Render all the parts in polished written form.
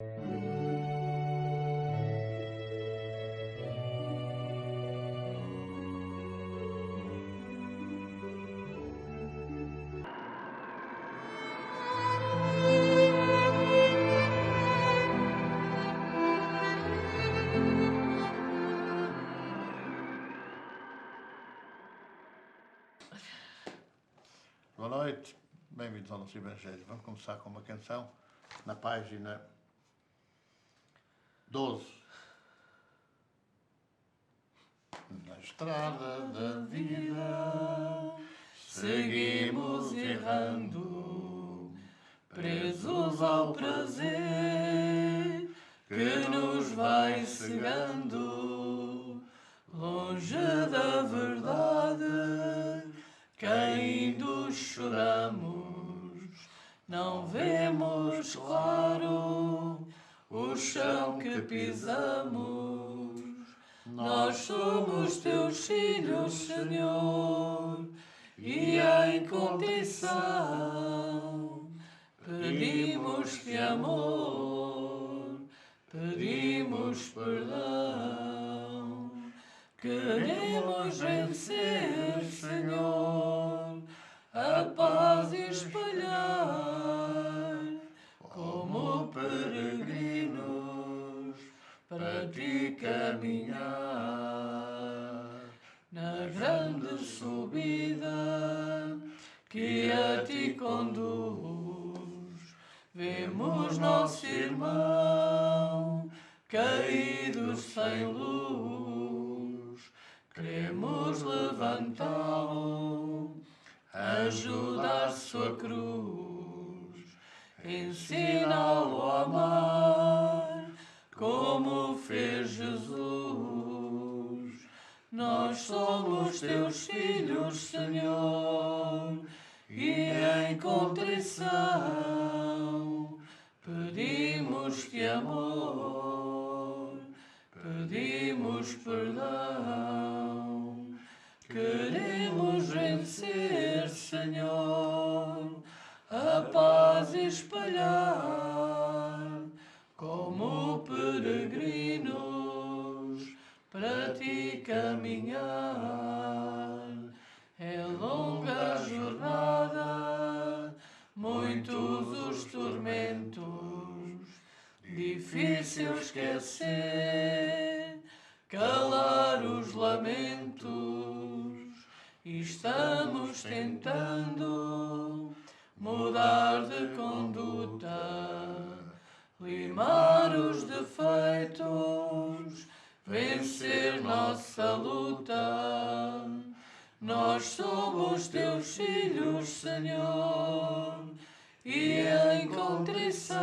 Boa noite, bem-vindos ao nosso Evangelho. Vamos começar com uma canção na página 12. Na estrada da vida seguimos errando, presos ao prazer que nos vai cegando, longe da verdade, caindo choramos, não vemos claro o chão que pisamos. Nós somos teus filhos, Senhor, e em contrição pedimos-te amor, pedimos perdão. Queremos vencer, Senhor, a paz espalhar, como peregrinos para ti caminhar. Na grande subida que a ti conduz, vemos nosso irmão caídos sem luz. Queremos levantá-lo, ajudar sua cruz, ensiná-lo a amar, como fez Jesus. Nós somos teus filhos, Senhor, e em contrição pedimos-te amor, pedimos perdão. Queremos vencer, Senhor, a paz espalhar, como peregrinos para ti caminhar. É longa a jornada, muitos os tormentos, difícil esquecer, calar os lamentos. Estamos tentando mudar de conduta, limar os defeitos, vencer nossa luta. Nós somos teus filhos, Senhor, e em contrição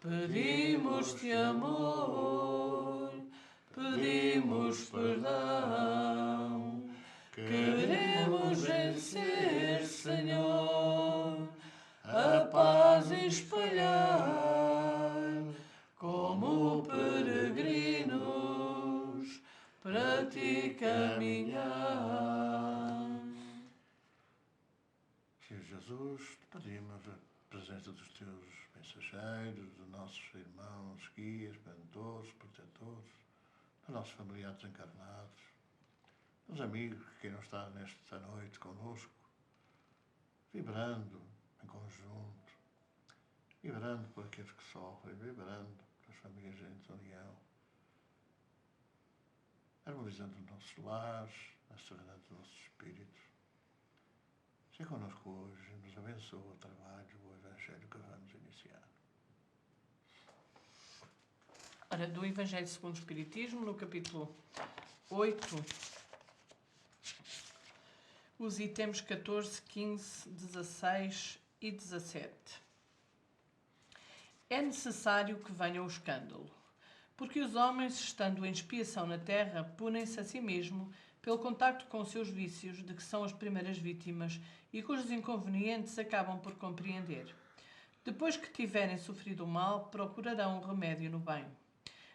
pedimos-te amor, pedimos perdão. Queremos vencer, Senhor, a paz espalhar, como peregrinos para ti caminhar. Senhor Jesus, te pedimos a presença dos teus mensageiros, dos nossos irmãos, guias, mentores, protetores, dos nossos familiares encarnados, dos amigos que queiram estar nesta noite connosco, vibrando em conjunto, vibrando por aqueles que sofrem, vibrando pelas famílias em desunião, harmonizando os nossos lares, a serenidade dos nossos espíritos. Seja connosco hoje, nos abençoa o trabalho, o Evangelho que vamos iniciar. Ora, do Evangelho segundo o Espiritismo, no capítulo 8, os itens 14, 15, 16 e 17. É necessário que venha o escândalo, porque os homens, estando em expiação na terra, punem-se a si mesmo pelo contacto com os seus vícios, de que são as primeiras vítimas e cujos inconvenientes acabam por compreender. Depois que tiverem sofrido o mal, procurarão o remédio no bem.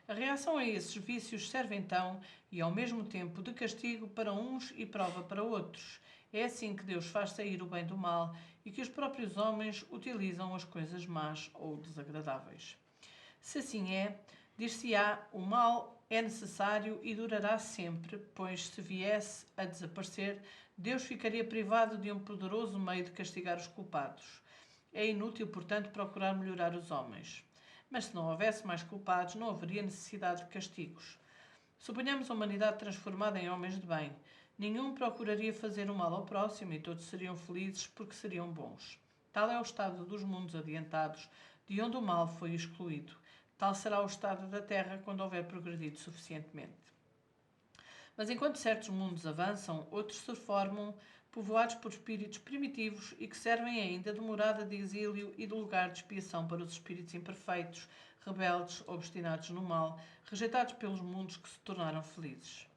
A reação a esses vícios serve então, e ao mesmo tempo, de castigo para uns e prova para outros. É assim que Deus faz sair o bem do mal e que os próprios homens utilizam as coisas más ou desagradáveis. Se assim é, dir-se-á, o mal é necessário e durará sempre, pois se viesse a desaparecer, Deus ficaria privado de um poderoso meio de castigar os culpados. É inútil, portanto, procurar melhorar os homens. Mas se não houvesse mais culpados, não haveria necessidade de castigos. Suponhamos a humanidade transformada em homens de bem. Nenhum procuraria fazer o mal ao próximo e todos seriam felizes porque seriam bons. Tal é o estado dos mundos adiantados, de onde o mal foi excluído. Tal será o estado da Terra quando houver progredido suficientemente. Mas enquanto certos mundos avançam, outros se formam, povoados por espíritos primitivos e que servem ainda de morada de exílio e de lugar de expiação para os espíritos imperfeitos, rebeldes, obstinados no mal, rejeitados pelos mundos que se tornaram felizes.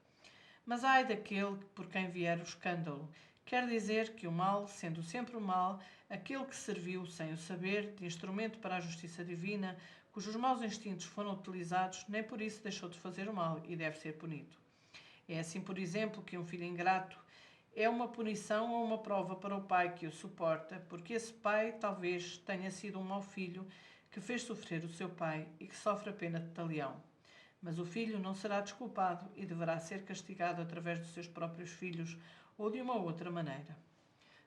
Mas ai daquele por quem vier o escândalo. Quer dizer que o mal, sendo sempre o mal, aquele que serviu sem o saber de instrumento para a justiça divina, cujos maus instintos foram utilizados, nem por isso deixou de fazer o mal e deve ser punido. É assim, por exemplo, que um filho ingrato é uma punição ou uma prova para o pai que o suporta, porque esse pai talvez tenha sido um mau filho que fez sofrer o seu pai e que sofre a pena de talião. Mas o filho não será desculpado e deverá ser castigado através dos seus próprios filhos ou de uma outra maneira.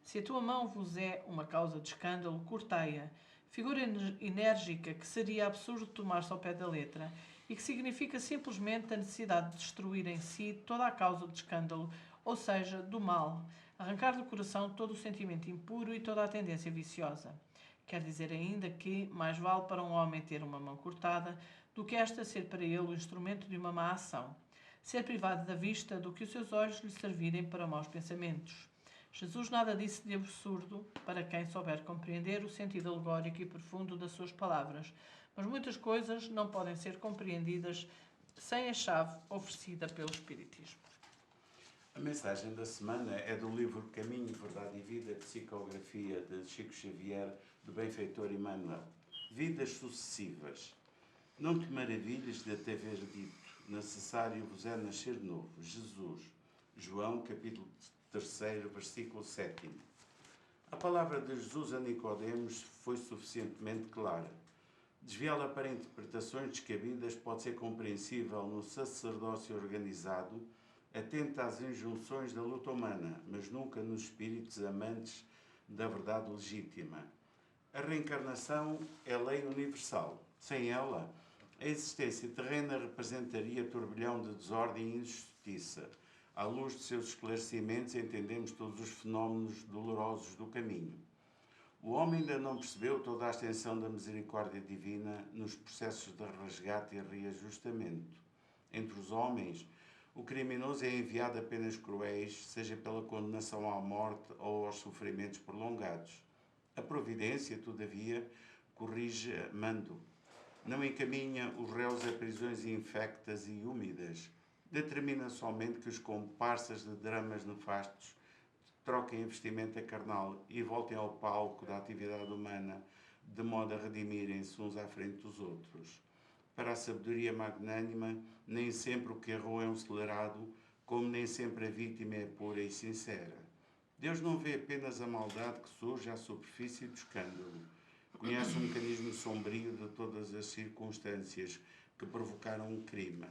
Se a tua mão vos é uma causa de escândalo, cortai-a. Figura enérgica que seria absurdo tomar-se ao pé da letra e que significa simplesmente a necessidade de destruir em si toda a causa de escândalo, ou seja, do mal, arrancar do coração todo o sentimento impuro e toda a tendência viciosa. Quer dizer ainda que mais vale para um homem ter uma mão cortada do que esta ser para ele o instrumento de uma má ação, ser privado da vista do que os seus olhos lhe servirem para maus pensamentos. Jesus nada disse de absurdo para quem souber compreender o sentido alegórico e profundo das suas palavras, mas muitas coisas não podem ser compreendidas sem a chave oferecida pelo Espiritismo. A mensagem da semana é do livro Caminho, Verdade e Vida, Psicografia de Chico Xavier, do benfeitor Emmanuel. Vidas sucessivas. Não te maravilhes de te haver dito, necessário vos é nascer de novo. Jesus. João, capítulo 3, versículo 7. A palavra de Jesus a Nicodemos foi suficientemente clara. Desviá-la para interpretações descabidas pode ser compreensível no sacerdócio organizado, atento às injunções da luta humana, mas nunca nos espíritos amantes da verdade legítima. A reencarnação é lei universal. Sem ela, a existência terrena representaria turbilhão de desordem e injustiça. À luz de seus esclarecimentos, entendemos todos os fenómenos dolorosos do caminho. O homem ainda não percebeu toda a extensão da misericórdia divina nos processos de resgate e reajustamento. Entre os homens, o criminoso é enviado a penas cruéis, seja pela condenação à morte ou aos sofrimentos prolongados. A providência, todavia, corrige amando. Não encaminha os réus a prisões infectas e úmidas. Determina somente que os comparsas de dramas nefastos troquem a vestimenta carnal e voltem ao palco da atividade humana, de modo a redimirem-se uns à frente dos outros. Para a sabedoria magnânima, nem sempre o que errou é um acelerado, como nem sempre a vítima é pura e sincera. Deus não vê apenas a maldade que surge à superfície do escândalo. Conhece o mecanismo sombrio de todas as circunstâncias que provocaram um crime.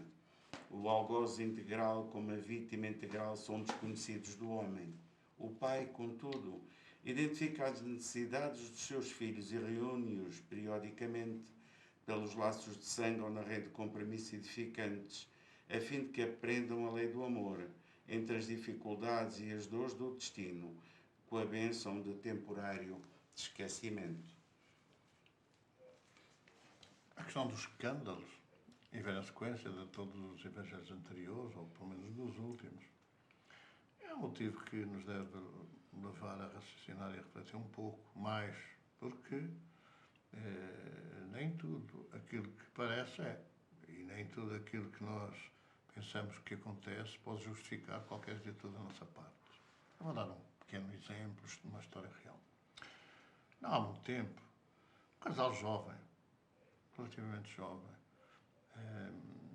O algoz integral como a vítima integral são desconhecidos do homem. O pai, contudo, identifica as necessidades dos seus filhos e reúne-os periodicamente pelos laços de sangue ou na rede de compromissos edificantes, a fim de que aprendam a lei do amor, entre as dificuldades e as dores do destino, com a bênção de temporário esquecimento. A questão dos escândalos, e vem na sequência de todos os evangelhos anteriores, ou pelo menos dos últimos, é um motivo que nos deve levar a raciocinar e a refletir um pouco mais, porque nem tudo aquilo que parece é, e nem tudo aquilo que nós pensamos que acontece pode justificar qualquer atitude da nossa parte. Eu vou dar um pequeno exemplo de uma história real. Não há muito tempo, um casal jovem, relativamente jovem,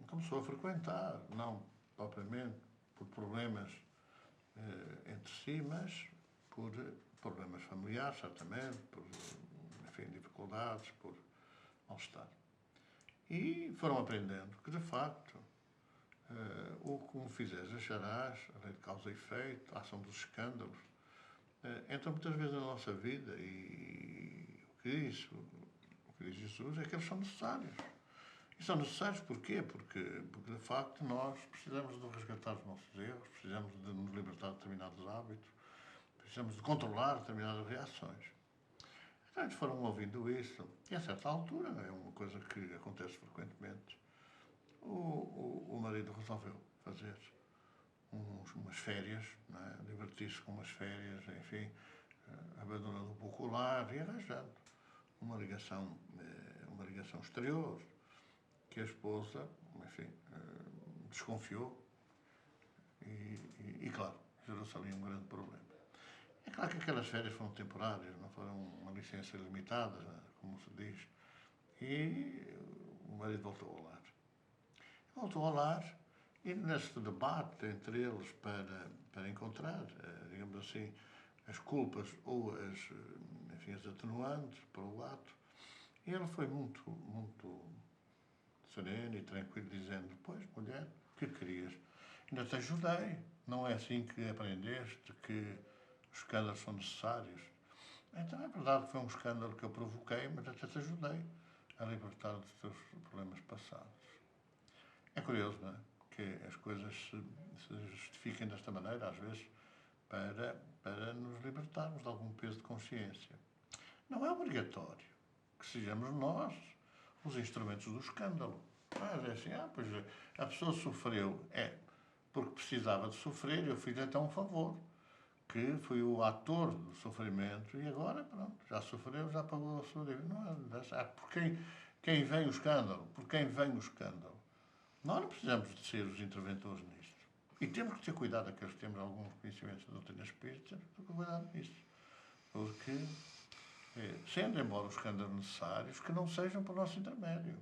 começou a frequentar, não propriamente por problemas entre si, mas por problemas familiares, certamente, por, enfim, dificuldades, por mal-estar. E foram aprendendo que, de facto, o como fizeres acharás, a lei de causa e efeito, a ação dos escândalos, entram muitas vezes na nossa vida e o que diz Jesus é que eles são necessários. E são necessários porquê? Porque de facto, nós precisamos de resgatar os nossos erros, precisamos de nos libertar de determinados hábitos, precisamos de controlar determinadas reações. Então, eles foram ouvindo isso, e a certa altura, é uma coisa que acontece frequentemente, o marido resolveu fazer umas férias, não é? Divertir-se com umas férias, enfim, abandonando um pouco o lar e arranjando uma ligação exterior, que a esposa, enfim, desconfiou e claro, gerou-se ali um grande problema. É claro que aquelas férias foram temporárias, não foram uma licença limitada, como se diz, e o marido voltou ao lar. Voltou ao lar e nesse debate entre eles para encontrar, digamos assim, as culpas ou as atenuantes para o ato, ele foi muito sereno e tranquilo, dizendo: pois, mulher, o que querias? Ainda te ajudei. Não é assim que aprendeste que os escândalos são necessários? Então é verdade que foi um escândalo que eu provoquei, mas até te ajudei a libertar dos teus problemas passados. É curioso, não é? Que as coisas se justifiquem desta maneira, às vezes, para nos libertarmos de algum peso de consciência. Não é obrigatório que sejamos nós os instrumentos do escândalo. Mas é assim, pois a pessoa sofreu, porque precisava de sofrer, eu fiz então um favor, que fui o ator do sofrimento e agora, pronto, já sofreu, já pagou a sua dívida. Não é por quem vem o escândalo? Por quem vem o escândalo? Nós não precisamos de ser os interventores nisto. E temos que ter cuidado, aqueles que temos alguns conhecimentos da doutrina espírita, temos que ter cuidado nisso. Porque, sendo embora os escândalos necessários, que não sejam por nosso intermédio.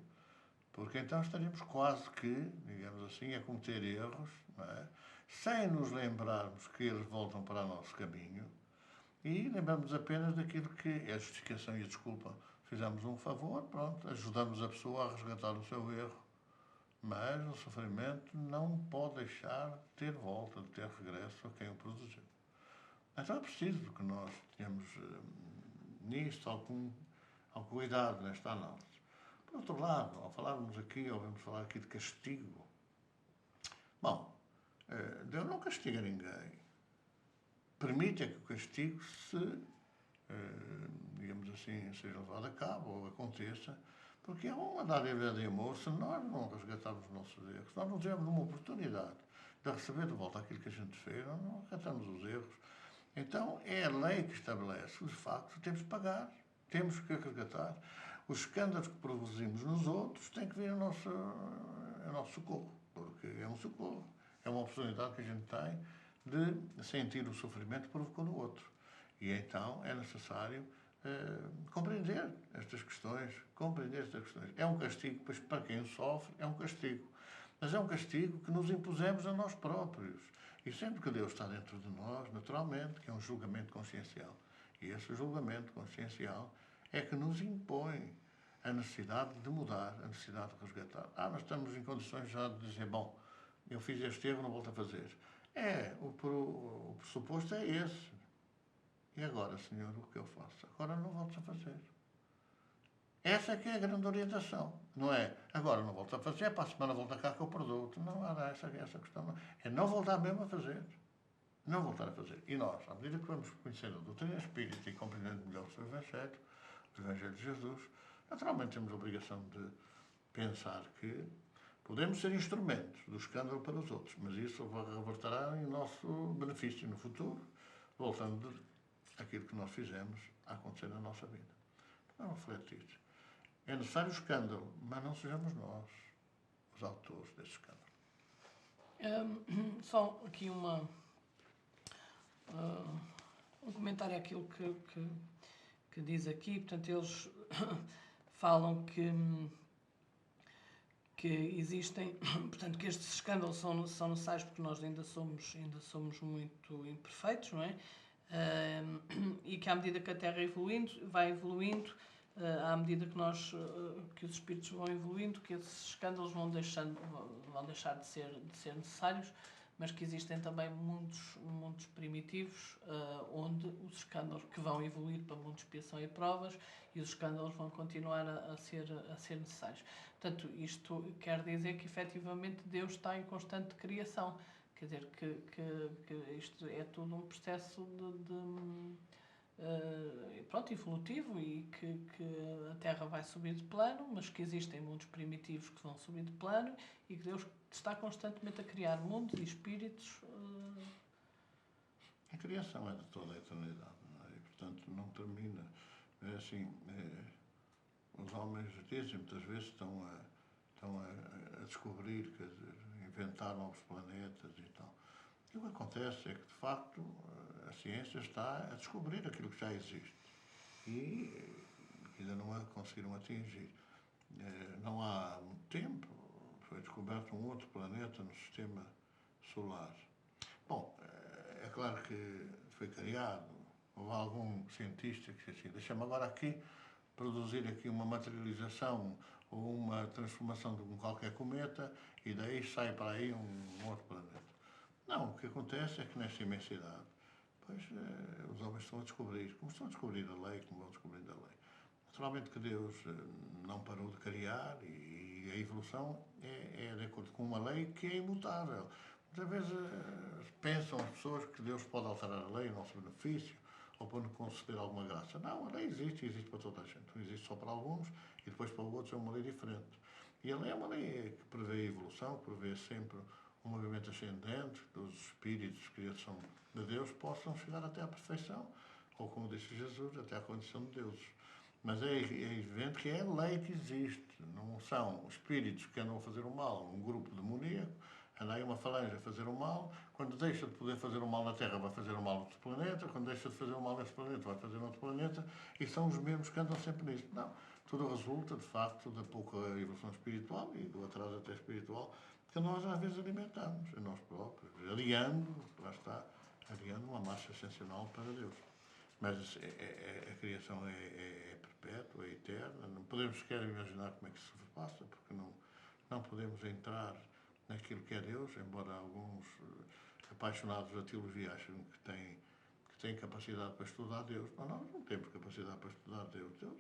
Porque então estaríamos quase que, digamos assim, a cometer erros, não é? Sem nos lembrarmos que eles voltam para o nosso caminho e lembramos apenas daquilo que é a justificação e a desculpa. Fizemos um favor, pronto, ajudamos a pessoa a resgatar o seu erro, mas o sofrimento não pode deixar de ter volta, de ter regresso a quem o produziu. Então é preciso que nós tenhamos nisto algum cuidado nesta análise. Por outro lado, ao falarmos aqui, ouvimos falar aqui de castigo. Bom, Deus não castiga ninguém. Permite que o castigo digamos assim, seja levado a cabo ou aconteça, porque é uma dádiva de amor se nós não resgatarmos os nossos erros. Se nós não tivermos uma oportunidade de receber de volta aquilo que a gente fez, nós não resgatamos os erros. Então, é a lei que estabelece que, de facto, temos que pagar, temos que resgatar. Os escândalos que produzimos nos outros têm que vir ao nosso socorro, porque é um socorro, é uma oportunidade que a gente tem de sentir o sofrimento que provocou no outro. E então é necessário compreender estas questões, É um castigo, pois para quem sofre é um castigo, mas é um castigo que nos impusemos a nós próprios. E sempre que Deus está dentro de nós, naturalmente, que é um julgamento consciencial. E esse julgamento consciencial é que nos impõe a necessidade de mudar, a necessidade de resgatar. Mas estamos em condições já de dizer, bom, eu fiz este erro, não volto a fazer. O pressuposto é esse. E agora, Senhor, o que eu faço? Agora não volto a fazer. Essa é que é a grande orientação. Não é, agora não volto a fazer, para a semana volta cá que eu perdoo-te. Não era essa questão. Não. É não voltar mesmo a fazer. Não voltar a fazer. E nós, à medida que vamos conhecendo a doutrina espírita e compreendendo melhor o seu Evangelho de Jesus, naturalmente temos a obrigação de pensar que podemos ser instrumentos do escândalo para os outros, mas isso reverterá em nosso benefício no futuro, voltando aquilo que nós fizemos a acontecer na nossa vida. Vamos refletir. É necessário o escândalo, mas não sejamos nós os autores desse escândalo. Só aqui um comentário àquilo que diz aqui. Portanto, eles falam que existem, portanto, que estes escândalos são necessários porque nós ainda somos muito imperfeitos, não é? E que à medida que a Terra vai evoluindo, à medida que que os espíritos vão evoluindo, que esses escândalos vão deixar de ser necessários, mas que existem também mundos primitivos, onde os escândalos que vão evoluir para mundos de expiação e provas, e os escândalos vão continuar a ser necessários. Portanto, isto quer dizer que efetivamente Deus está em constante criação. Quer dizer que isto é todo um processo evolutivo, e que a Terra vai subir de plano, mas que existem mundos primitivos que vão subir de plano, e que Deus está constantemente a criar mundos e espíritos. A criação é de toda a eternidade, não é? E, portanto, não termina. É assim, os homens dizem muitas vezes estão a descobrir, quer dizer, inventar novos planetas e tal. E o que acontece é que, de facto, a ciência está a descobrir aquilo que já existe e ainda não a conseguiram atingir. Não há muito tempo foi descoberto um outro planeta no sistema solar. Bom, é claro que foi criado, houve algum cientista que disse assim, deixa-me agora aqui produzir aqui uma materialização ou uma transformação de qualquer cometa e daí sai para aí um outro planeta. Não, o que acontece é que nesta imensidade, pois os homens estão a descobrir, como estão a descobrir a lei, como vão descobrindo a lei. Naturalmente que Deus não parou de criar e a evolução é de acordo com uma lei que é imutável. Muitas vezes pensam as pessoas que Deus pode alterar a lei em nosso benefício ou para nos conceder alguma graça. Não, a lei existe para toda a gente. Não existe só para alguns e depois para outros é uma lei diferente. E a lei é uma lei que prevê a evolução, que prevê sempre um movimento ascendente dos espíritos de criação de Deus possam chegar até à perfeição, ou como disse Jesus, até à condição de Deus. Mas é evidente que é a lei que existe, não são espíritos que andam a fazer o mal, um grupo demoníaco, anda aí uma falange a fazer o mal, quando deixa de poder fazer o mal na Terra vai fazer o mal noutro planeta, quando deixa de fazer o mal nesse planeta vai fazer noutro planeta, e são os mesmos que andam sempre nisto. Não, tudo resulta, de facto, da pouca evolução espiritual e do atraso até espiritual, que nós às vezes alimentamos a nós próprios, adiando, lá está, adiando uma marcha ascensional para Deus. Mas a criação é perpétua, é eterna, não podemos sequer imaginar como é que isso se passa, porque não podemos entrar naquilo que é Deus, embora alguns apaixonados da teologia achem que têm capacidade para estudar Deus, mas nós não temos capacidade para estudar Deus. Deus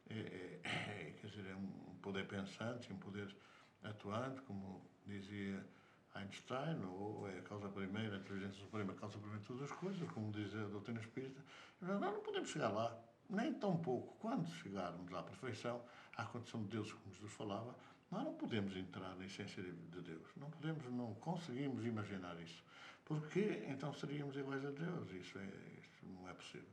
quer dizer, é um poder pensante, um poder atuante, como dizia Einstein, ou é a causa primeira, a inteligência suprema, a causa primeira de todas as coisas, como diz a doutrina espírita. Nós não podemos chegar lá, nem tão pouco. Quando chegarmos à perfeição, à condição de Deus, como Jesus falava, nós não podemos entrar na essência de Deus. Não conseguimos imaginar isso. Porque então seríamos iguais a Deus. Isso não é possível.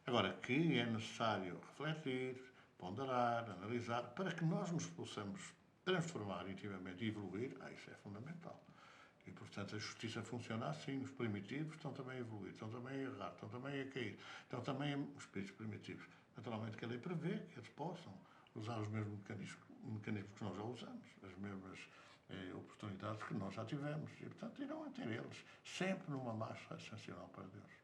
Agora, que é necessário refletir, ponderar, analisar, para que nós nos possamos transformar intimamente e evoluir, isso é fundamental. E, portanto, a justiça funciona assim. Os primitivos estão também a evoluir, estão também a errar, estão também a cair, estão também os espíritos primitivos. Naturalmente que a lei prevê que eles possam usar os mesmos mecanismos que nós já usamos, as mesmas oportunidades que nós já tivemos. E, portanto, irão a ter eles sempre numa marcha ascensional para Deus.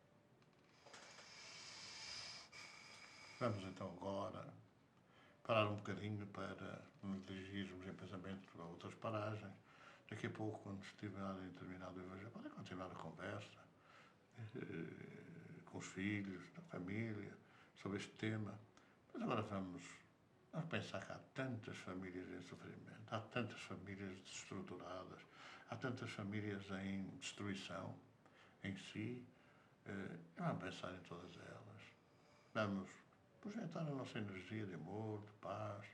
Vamos então agora parar um bocadinho para nos dirigirmos em pensamento a outras paragens. Daqui a pouco, quando estiverem terminado o Evangelho, podem continuar a conversa com os filhos, da família, sobre este tema. Mas agora vamos pensar que há tantas famílias em sofrimento, há tantas famílias desestruturadas, há tantas famílias em destruição em si. Vamos pensar em todas elas. Vamos projetar a nossa energia de amor, de paz,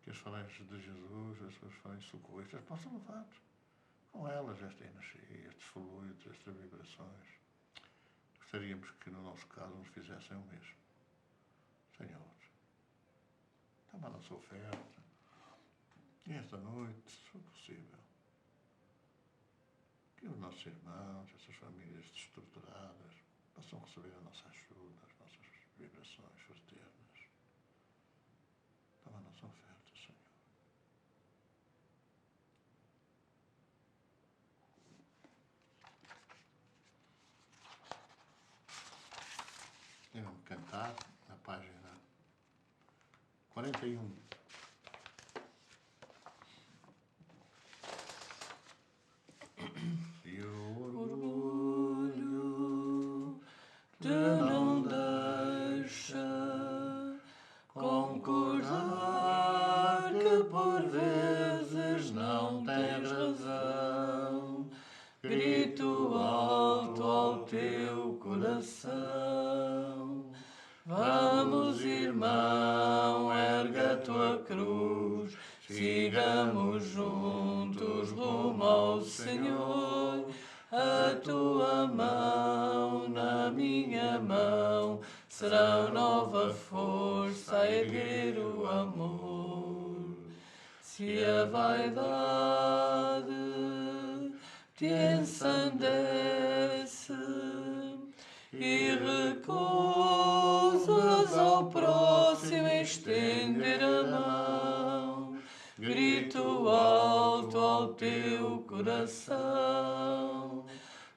que as falanges de Jesus, as suas falanges socorristas, possam levar com elas esta energia, estes fluidos, estas vibrações. Gostaríamos que, no nosso caso, nos fizessem o mesmo. Senhor, toma a nossa oferta, e esta noite, se for possível, que os nossos irmãos, essas famílias desestruturadas, possam receber a nossa ajuda, as nossas vibrações fraternas. Toma a nossa oferta, Senhor. 41. E o Orgulho te não deixa concordar que por vezes não tens razão. Grito alto ao teu coração. Vamos, irmão, ergue a tua cruz, sigamos juntos rumo ao Senhor. A tua mão na minha mão será nova força a erguer o amor. Se a vaidade te ensandece e recusas ao próximo estender a mão, grito alto ao teu coração.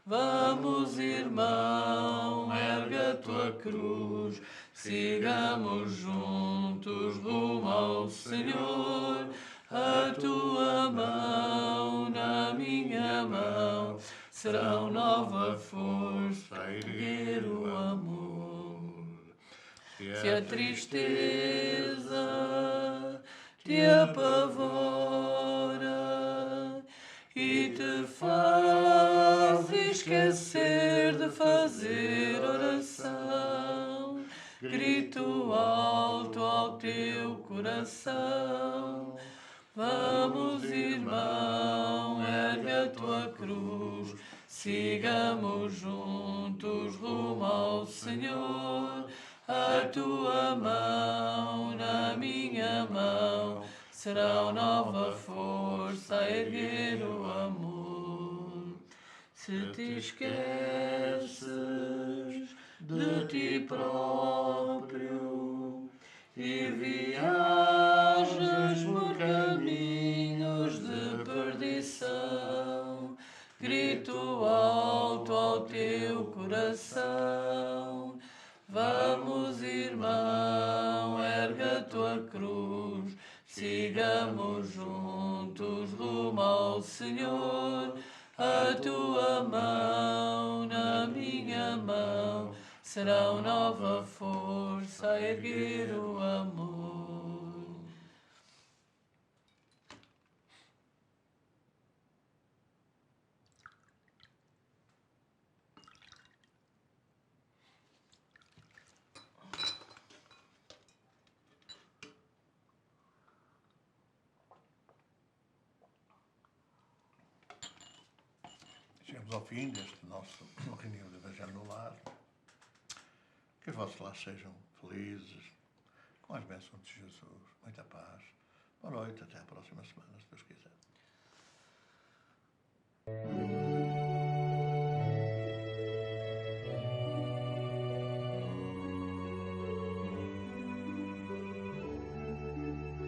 Vamos, irmão, ergue a tua cruz, sigamos juntos rumo ao Senhor. A tua mão na minha mão serão nova força a erguer o amor. Se a tristeza te apavora e te faz esquecer de fazer oração, grito alto ao teu coração. Vamos, irmão, ergue a tua cruz, sigamos juntos rumo ao Senhor. A tua mão na minha mão será nova força a erguer o amor. Se te esqueces de ti próprio e viajas por caminhos de perdição, grito alto ao teu coração. Vamos, irmão, ergue a tua cruz, sigamos juntos rumo ao Senhor. A tua mão na minha mão será nova força a erguer o amor. Chegamos ao fim deste nosso reunião de Evangelho no Lar. Que os vossos lares sejam felizes, com as bênçãos de Jesus. Muita paz. Boa noite, até à próxima semana, se Deus quiser.